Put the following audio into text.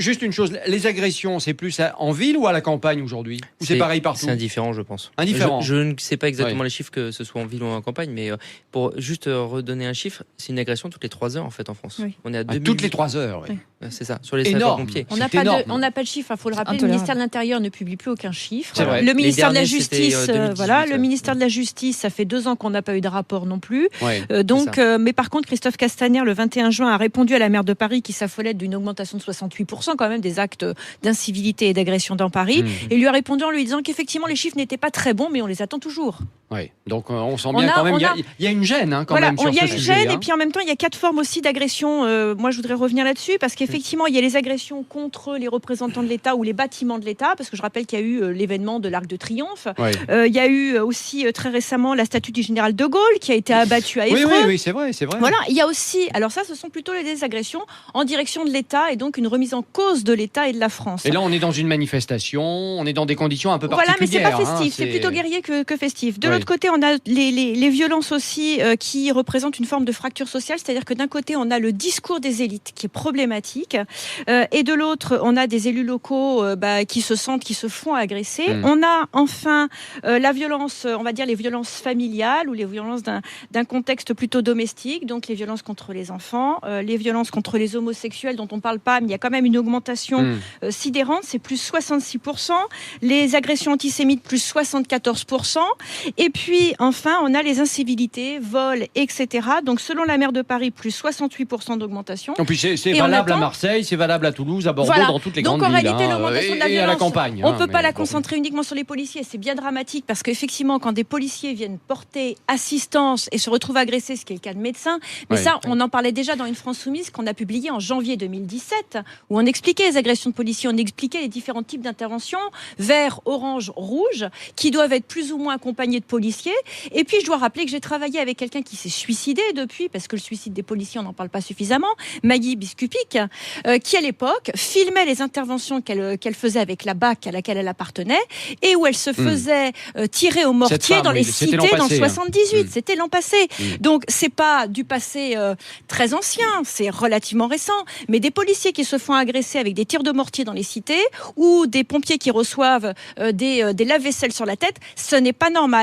Juste une chose, les agressions, c'est plus en ville ou à la campagne aujourd'hui? Ou c'est pareil partout? C'est indifférent, je pense. Indifférent. Je ne sais pas exactement les chiffres, que ce soit en ville ou en campagne, mais pour juste redonner un chiffre, c'est une agression toutes les 3 heures en fait en France. Oui. On est à toutes les 3 heures, oui. C'est ça, sur les sapeurs-pompiers. On n'a pas de chiffre, il faut le rappeler. Le ministère de l'Intérieur ne publie plus aucun chiffre. Le ministère de la Justice, 2018, le ministère de la Justice, ça fait 2 ans qu'on n'a pas eu de rapport non plus. Ouais, mais par contre, Christophe Castaner, le 21 juin, a répondu à la maire de Paris qui s'affolait d'une augmentation de 68% quand même des actes d'incivilité et d'agression dans Paris. Et lui a répondu en lui disant qu'effectivement les chiffres n'étaient pas très bons, mais on les attend toujours. Oui, donc on sent bien quand même, il y a une gêne quand même sur ce sujet. Il y a une gêne, et puis en même temps, il y a 4 formes aussi d'agression. Moi, je voudrais revenir là-dessus, parce qu'effectivement, il y a les agressions contre les représentants de l'État ou les bâtiments de l'État, parce que je rappelle qu'il y a eu l'événement de l'Arc de Triomphe. Il y a eu aussi très récemment la statue du général de Gaulle qui a été abattue à Évreux. Oui, c'est vrai. Voilà, il y a aussi, alors ça, ce sont plutôt les agressions en direction de l'État, et donc une remise en cause de l'État et de la France. Et là, on est dans une manifestation, on est dans des conditions un peu particulières. Voilà, mais c'est pas festif, c'est plutôt guerrier que festif. De l'autre côté, on a les violences aussi qui représentent une forme de fracture sociale, c'est-à-dire que d'un côté, on a le discours des élites qui est problématique, et de l'autre, on a des élus locaux qui se font agresser. On a enfin la violence, on va dire les violences familiales ou les violences d'un contexte plutôt domestique, donc les violences contre les enfants, les violences contre les homosexuels dont on parle pas, mais il y a quand même une augmentation sidérante, c'est plus 66%, les agressions antisémites plus 74%, et puis enfin on a les incivilités, vols, etc. Donc selon la maire de Paris, plus 68% d'augmentation. Et puis c'est valable à Marseille, c'est valable à Toulouse, à Bordeaux, dans toutes les grandes villes. Donc en réalité, l'augmentation de la violence, à la campagne, on ne peut pas la concentrer uniquement sur les policiers. C'est bien dramatique parce qu'effectivement, quand des policiers viennent porter assistance et se retrouvent agressés, ce qui est le cas de médecins, mais ça, on en parlait déjà dans Une France Soumise qu'on a publié en janvier 2017, où on expliquait les agressions de policiers, on expliquait les différents types d'interventions, vert, orange, rouge, qui doivent être plus ou moins accompagnés de policiers. Et puis, je dois rappeler que j'ai travaillé avec quelqu'un qui s'est suicidé depuis, parce que le suicide des policiers, on n'en parle pas suffisamment, Maggie Biskupic, qui à l'époque filmait les interventions qu'elle faisait avec la BAC à laquelle elle appartenait, et où elle se faisait tirer au mortier dans les cités dans le 78. C'était l'an passé. Donc, c'est pas du passé très ancien, c'est relativement récent, mais des policiers qui se font agresser avec des tirs de mortier dans les cités, ou des pompiers qui reçoivent des lave-vaisselle sur la tête, ce n'est pas normal.